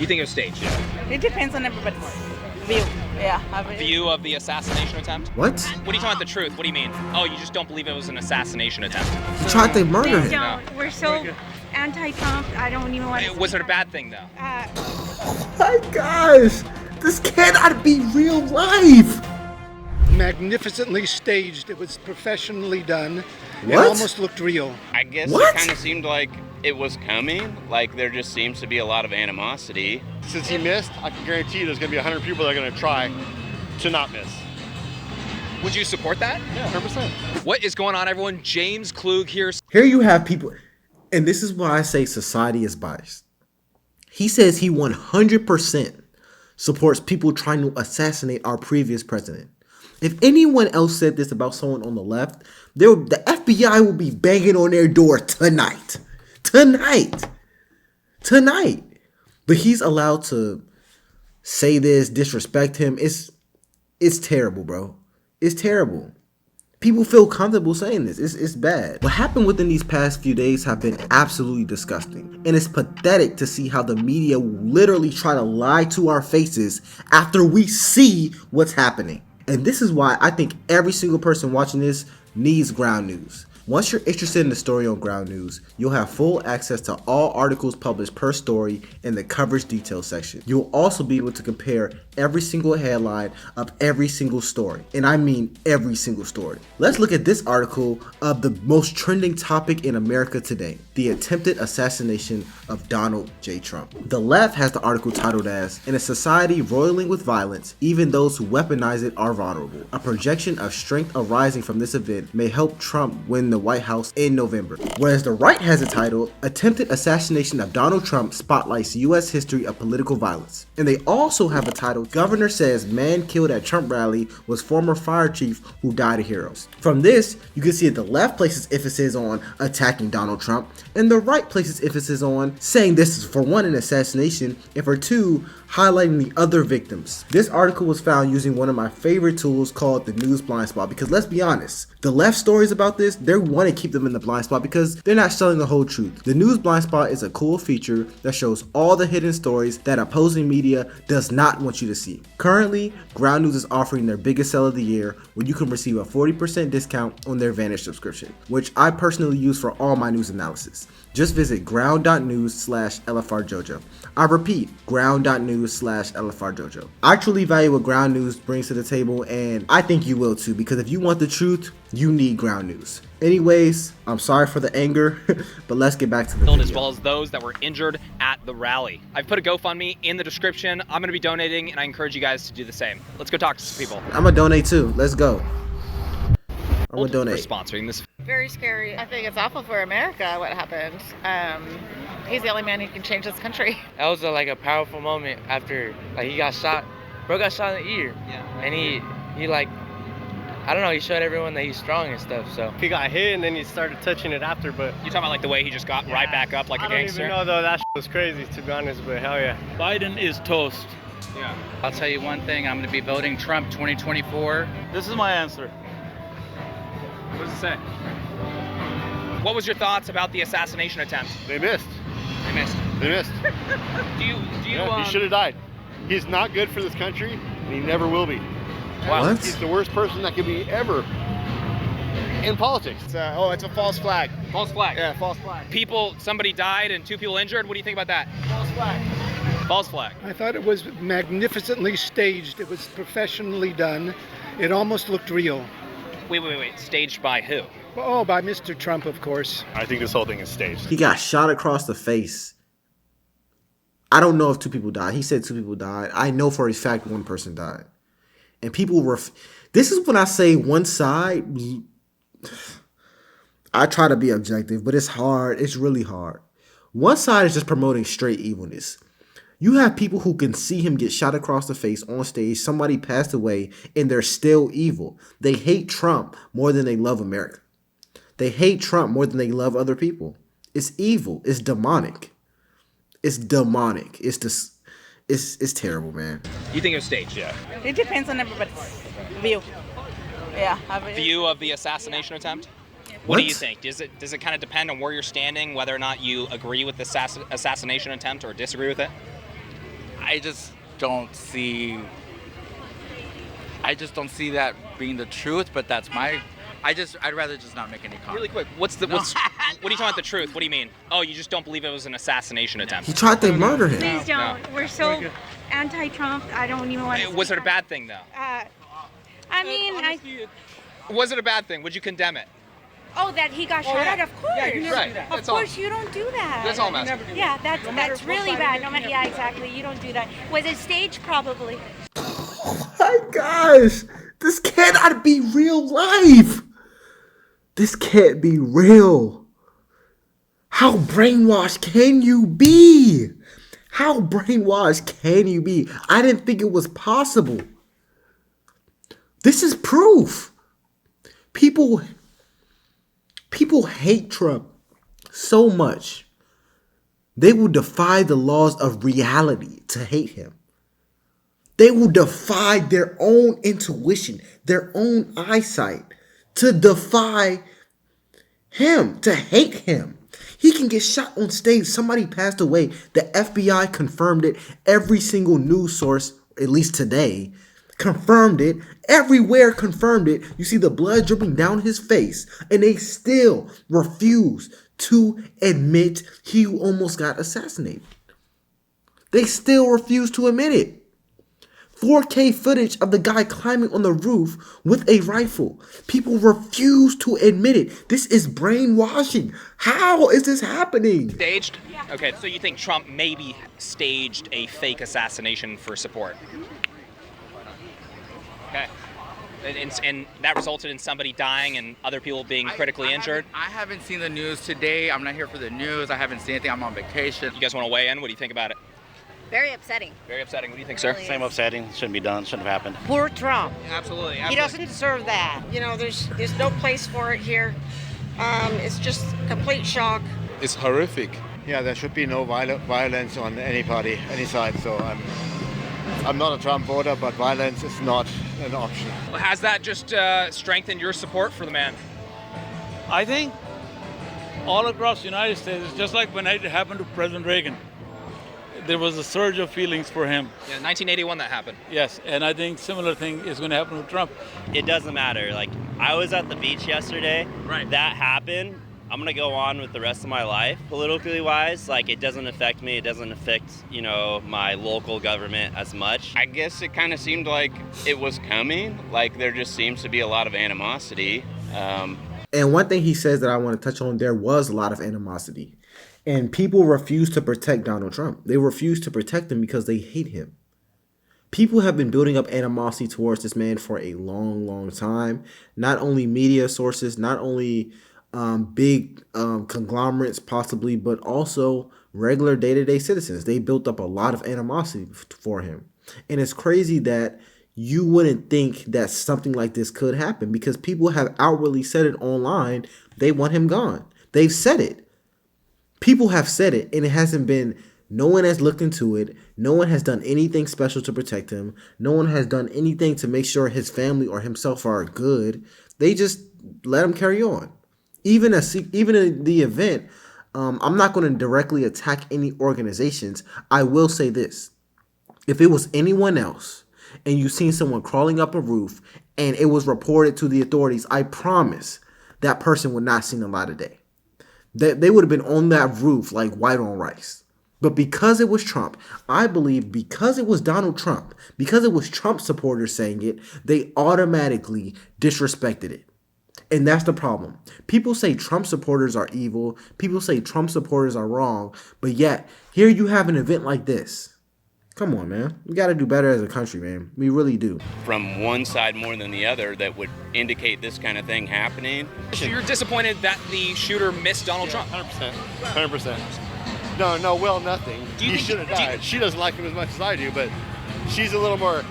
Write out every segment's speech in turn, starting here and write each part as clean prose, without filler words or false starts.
You think it was staged? Yeah. It depends on everybody's view. Yeah. View of the assassination attempt? What? What are you talking about the truth? What do you mean? Oh, you just don't believe it was an assassination attempt? He tried to murder him. Don't. We're so anti-Trump. I don't even want to. Was it a bad thing though? My gosh, this cannot be real life. Magnificently staged. It was professionally done. It What? almost looked real. I guess What? it kind of seemed like it was coming. Like there just seems to be a lot of animosity. Since he missed, I can guarantee you there's going to be 100 people that are going to try to not miss. Would you support that? Yeah, 100%. What is going on, everyone? James Klug here. Here you have people, and this is why I say society is biased. He says he 100% supports people trying to assassinate our previous president. If anyone else said this about someone on the left, the FBI will be banging on their door tonight. Tonight. But he's allowed to say this, disrespect him. It's terrible, bro. It's terrible. People feel comfortable saying this. It's bad. What happened within these past few days have been absolutely disgusting. And it's pathetic to see how the media literally try to lie to our faces after we see what's happening. And this is why I think every single person watching this needs ground news. Once you're interested in the story on Ground News, you'll have full access to all articles published per story in the coverage details section. You'll also be able to compare every single headline of every single story. And I mean every single story. Let's look at this article of the most trending topic in America today: the attempted assassination of Donald J. Trump. The left has the article titled as, "In a society roiling with violence, even those who weaponize it are vulnerable. A projection of strength arising from this event may help Trump win the White House in November." Whereas the right has it titled, "Attempted Assassination of Donald Trump Spotlights U.S. History of Political Violence." And they also have a title, "Governor Says Man Killed at Trump Rally Was Former Fire Chief Who Died a Hero." From this, you can see that the left places emphasis on attacking Donald Trump, and the right places emphasis on saying this is, for one, an assassination, and for two, highlighting the other victims. This article was found using one of my favorite tools called the News Blind Spot, because let's be honest, the left stories about this, they want to keep them in the blind spot because they're not telling the whole truth. The News Blind Spot is a cool feature that shows all the hidden stories that opposing media does not want you to see. Currently, Ground News is offering their biggest sale of the year, where you can receive a 40% discount on their Vantage subscription, which I personally use for all my news analysis. Just visit ground.news/LFRJojo. I repeat, ground.news/LFRJojo. I truly value what Ground News brings to the table, and I think you will too, because if you want the truth, you need Ground News. Anyways, I'm sorry for the anger, but let's get back to the video. As well as those that were injured at the rally. I've put a GoFundMe in the description. I'm going to be donating, and I encourage you guys to do the same. Let's go talk to some people. I'm gonna donate too. Let's go. I'm gonna For donate. sponsoring this. Very scary. I think it's awful for America what happened. He's the only man who can change this country. That was a powerful moment after he got shot. Bro got shot in the ear. Yeah. And he I don't know, he showed everyone that he's strong and stuff, so. He got hit and then he started touching it after, but. You talking about the way he just got right back up like a gangster? I don't even know though, that was crazy to be honest, but hell yeah. Biden is toast. Yeah. I'll tell you one thing, I'm gonna be voting Trump 2024. This is my answer. What does it say? What was your thoughts about the assassination attempt? They missed. They missed. They missed. Do you He should have died. He's not good for this country, and he never will be. Wow. What? He's the worst person that could be ever in politics. It's a false flag. False flag. Yeah, false flag. Somebody died and 2 people injured. What do you think about that? False flag. False flag. I thought it was magnificently staged. It was professionally done. It almost looked real. Wait. Staged by who? Oh, by Mr. Trump, of course. I think this whole thing is staged. He got shot across the face. I don't know if 2 people died. He said 2 people died. I know for a fact 1 person died. And people were... This is when I say one side... I try to be objective, but it's hard. It's really hard. One side is just promoting straight evilness. You have people who can see him get shot across the face on stage. Somebody passed away, and they're still evil. They hate Trump more than they love America. They hate Trump more than they love other people. It's evil. It's demonic. It's demonic. It's terrible, man. You think it was staged? Yeah. It depends on everybody's view. Yeah. View of the assassination attempt? What What? do you think? Does it kind of depend on where you're standing, whether or not you agree with the assassination attempt or disagree with it? I just don't see that being the truth, but that's my. I'd rather just not make any comment. Really quick, what are you talking about the truth? What do you mean? Oh, you just don't believe it was an assassination attempt? He tried to murder him. Please don't. We're so anti-Trump. I don't even want to. Was it a bad thing though? I mean, Was it a bad thing? Would you condemn it? oh, that he got shot at, of course. Right. Of course, you don't do that. That's all I'm asking. Yeah, that's really bad. No matter, yeah, exactly. You don't do that. Was it staged? Probably. Oh my gosh. This cannot be real life. This can't be real. How brainwashed can you be? How brainwashed can you be? I didn't think it was possible. This is proof. People hate Trump so much. They will defy the laws of reality to hate him. They will defy their own intuition, their own eyesight to defy him, to hate him. He can get shot on stage. Somebody passed away. The FBI confirmed it. Every single news source, at least today, confirmed it. Everywhere confirmed it. You see the blood dripping down his face, and they still refuse to admit he almost got assassinated. They still refuse to admit it. 4K footage of the guy climbing on the roof with a rifle. People refuse to admit it. This is brainwashing. How is this happening? Staged? Okay, so you think Trump maybe staged a fake assassination for support? Okay. And that resulted in somebody dying and other people being critically injured? I haven't seen the news today. I'm not here for the news. I haven't seen anything. I'm on vacation. You guys want to weigh in? What do you think about it? Very upsetting. Very upsetting. What do you think, sir? Same upsetting. Shouldn't be done. Shouldn't have happened. Poor Trump. Absolutely. He doesn't deserve that. You know, there's no place for it here. It's just complete shock. It's horrific. Yeah, there should be no violence on any party, any side. So I'm not a Trump voter, but violence is not an option. Has that just strengthened your support for the man? I think all across the United States, it's just like when it happened to President Reagan. There was a surge of feelings for him. Yeah, 1981 that happened. Yes, and I think similar thing is going to happen with Trump. It doesn't matter. Like, I was at the beach yesterday. Right. That happened. I'm gonna go on with the rest of my life, politically wise. Like, it doesn't affect me. It doesn't affect, you know, my local government as much. I guess it kind of seemed like it was coming. Like, there just seems to be a lot of animosity. And one thing he says that I want to touch on, there was a lot of animosity. And people refuse to protect Donald Trump. They refuse to protect him because they hate him. People have been building up animosity towards this man for a long, long time. Not only media sources, not only big conglomerates possibly, but also regular day-to-day citizens. They built up a lot of animosity for him. And it's crazy that you wouldn't think that something like this could happen because people have outwardly said it online. They want him gone. They've said it. People have said it, and it hasn't been, no one has looked into it. No one has done anything special to protect him. No one has done anything to make sure his family or himself are good. They just let him carry on. Even in the event, I'm not going to directly attack any organizations. I will say this. If it was anyone else, and you seen someone crawling up a roof, and it was reported to the authorities, I promise that person would not see the light of day. They would have been on that roof like white on rice. But because it was Trump, I believe because it was Donald Trump, because it was Trump supporters saying it, they automatically disrespected it. And that's the problem. People say Trump supporters are evil. People say Trump supporters are wrong. But yet, here you have an event like this. Come on, man. We got to do better as a country, man. We really do. From one side more than the other that would indicate this kind of thing happening. So you're disappointed that the shooter missed Donald Trump? 100%. 100%. No, well, nothing. He should have died. She doesn't like him as much as I do, but she's a little more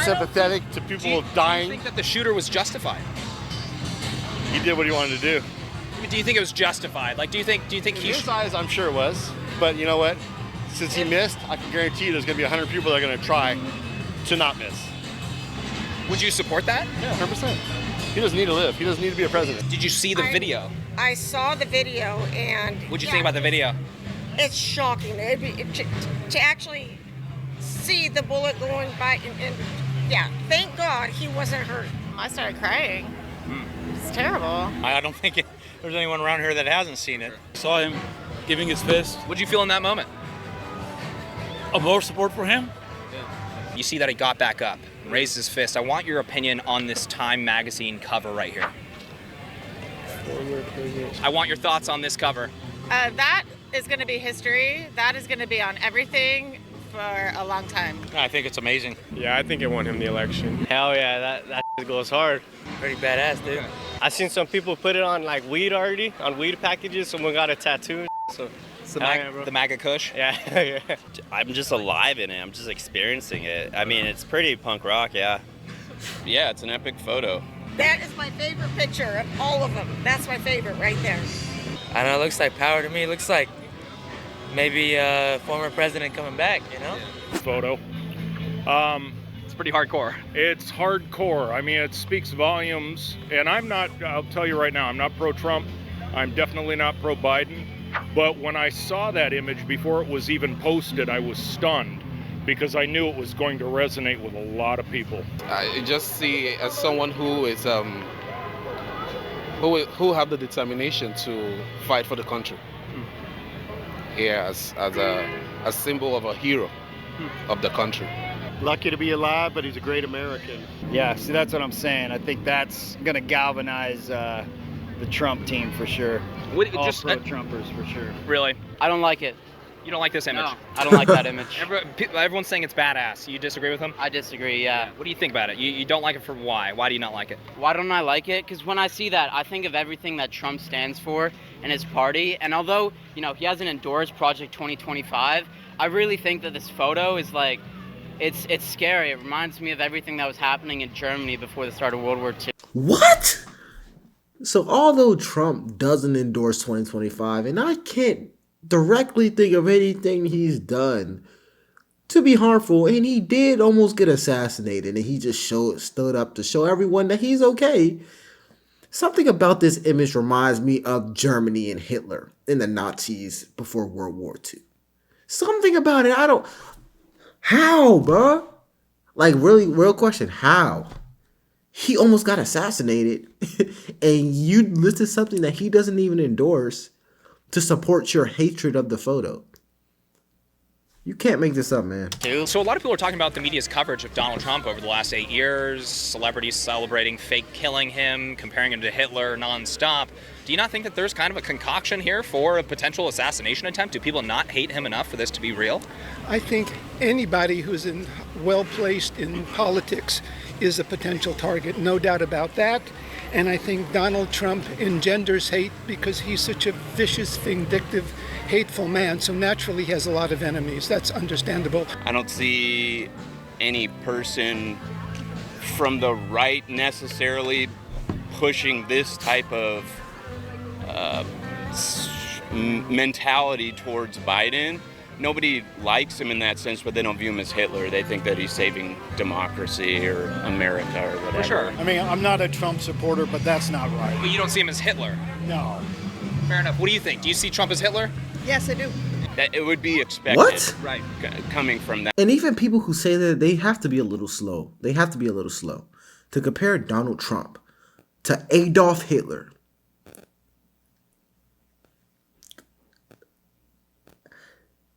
sympathetic to people dying. Do you think that the shooter was justified? He did what he wanted to do. I mean, do you think it was justified? Like, do you think in his eyes, I'm sure it was. But you know what? Since he missed, I can guarantee you there's going to be 100 people that are going to try to not miss. Would you support that? Yeah, 100%. He doesn't need to live. He doesn't need to be a president. Did you see the video? I saw the video, and What'd you think about the video? It's shocking. To actually see the bullet going by, and yeah, thank God he wasn't hurt. I started crying. It's terrible. I don't think there's anyone around here that hasn't seen it. Saw him giving his fist. What'd you feel in that moment? More support for him. You see that he got back up, raised his fist. I want your opinion on this Time magazine cover right here. I want your thoughts on this cover. That is going to be history. That is going to be on everything for a long time. I think it's amazing. Yeah, I think it won him the election. Hell yeah, that goes hard. Pretty badass, dude. I seen some people put it on like weed already, on weed packages. Someone got a tattoo. So it's the MAGA Kush. Yeah, yeah. I'm just alive in it. I'm just experiencing it. I mean, it's pretty punk rock, yeah. Yeah, it's an epic photo. That is my favorite picture of all of them. That's my favorite right there. I don't know, it looks like power to me. It looks like maybe a former president coming back, you know? Photo. It's pretty hardcore. It's hardcore. I mean, it speaks volumes. And I'll tell you right now, I'm not pro-Trump. I'm definitely not pro-Biden. But when I saw that image before it was even posted, I was stunned because I knew it was going to resonate with a lot of people. I just see as someone who is who have the determination to fight for the country. Here as a symbol of a hero of the country. Lucky to be alive, but he's a great American. Yeah, see, that's what I'm saying. I think that's going to galvanize the Trump team for sure. All pro-Trumpers for sure. Really? I don't like it. You don't like this image? No, I don't like that image. Everyone's saying it's badass. You disagree with them? I disagree, yeah. What do you think about it? You don't like it for why? Why do you not like it? Why don't I like it? Because when I see that, I think of everything that Trump stands for and his party. And although, you know, he hasn't endorsed Project 2025, I really think that this photo is like, it's scary. It reminds me of everything that was happening in Germany before the start of World War II. What? So although Trump doesn't endorse 2025, and I can't directly think of anything he's done to be harmful, and he did almost get assassinated, and he just stood up to show everyone that he's okay. Something about this image reminds me of Germany and Hitler and the Nazis before World War II. Something about it, how, bro? Like, really, real question, how? He almost got assassinated, and you listed something that he doesn't even endorse to support your hatred of the photo. You can't make this up, man. So a lot of people are talking about the media's coverage of Donald Trump over the last 8 years, celebrities celebrating fake killing him, comparing him to Hitler nonstop. Do you not think that there's kind of a concoction here for a potential assassination attempt? Do people not hate him enough for this to be real? I think anybody who's well-placed in politics is a potential target, no doubt about that. And I think Donald Trump engenders hate because he's such a vicious, vindictive, hateful man. So naturally he has a lot of enemies. That's understandable. I don't see any person from the right necessarily pushing this type of mentality towards Biden. Nobody likes him in that sense, but they don't view him as Hitler. They think that he's saving democracy or America or whatever. For sure. I mean, I'm not a Trump supporter, but that's not right. But you don't see him as Hitler? No. Fair enough. What do you think? Do you see Trump as Hitler? Yes, I do. That it would be expected. What? Right. Coming from that. And even people who say that, they have to be a little slow. They have to be a little slow to compare Donald Trump to Adolf Hitler.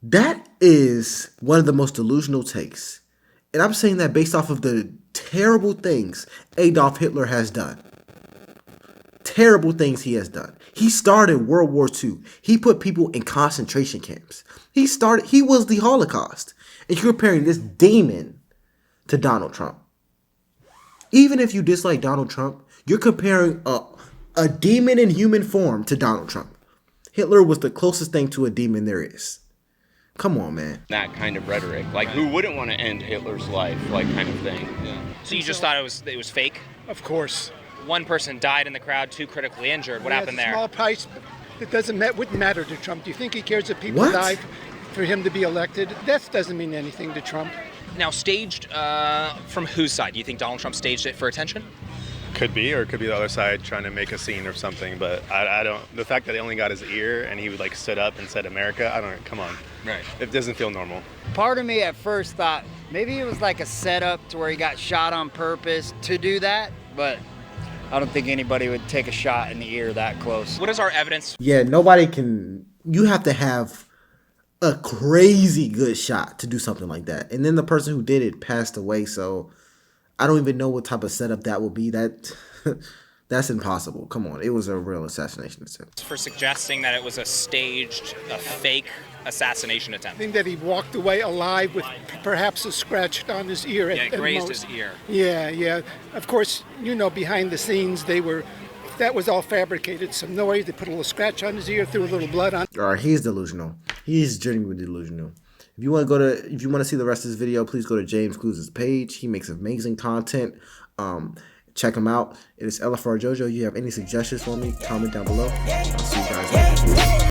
That is one of the most delusional takes. And I'm saying that based off of the terrible things Adolf Hitler has done. Terrible things he has done. He started World War II. He put people in concentration camps. He was the Holocaust. And you're comparing this demon to Donald Trump. Even if you dislike Donald Trump, you're comparing a demon in human form to Donald Trump. Hitler was the closest thing to a demon there is. Come on, man. That kind of rhetoric. Like, who wouldn't want to end Hitler's life? Like, kind of thing. Yeah. So you just thought it was fake? Of course. One person died in the crowd, 2 critically injured. What happened there? Small price. It wouldn't matter to Trump. Do you think he cares if people die for him to be elected? Death doesn't mean anything to Trump. Now, staged from whose side? Do you think Donald Trump staged it for attention? Could be, or it could be the other side trying to make a scene or something. But I don't. The fact that he only got his ear and he would like stood up and said America. I don't. Come on. Right. It doesn't feel normal. Part of me at first thought maybe it was like a setup to where he got shot on purpose to do that, but I don't think anybody would take a shot in the ear that close. What is our evidence? Yeah, nobody can. You have to have a crazy good shot to do something like that. And then the person who did it passed away, so I don't even know what type of setup that would be. That's impossible. Come on, it was a real assassination attempt. For suggesting that it was a fake assassination attempt. I think that he walked away alive with perhaps a scratch on his ear. Yeah, it grazed his ear. Yeah. Of course, behind the scenes, that was all fabricated. Some noise. They put a little scratch on his ear, threw a little blood on. All right, he's delusional. He's genuinely delusional. If you want to see the rest of this video, please go to James Clues' page. He makes amazing content. Check him out. It is LFR Jojo. You have any suggestions for me? Comment down below. I'll see you guys later.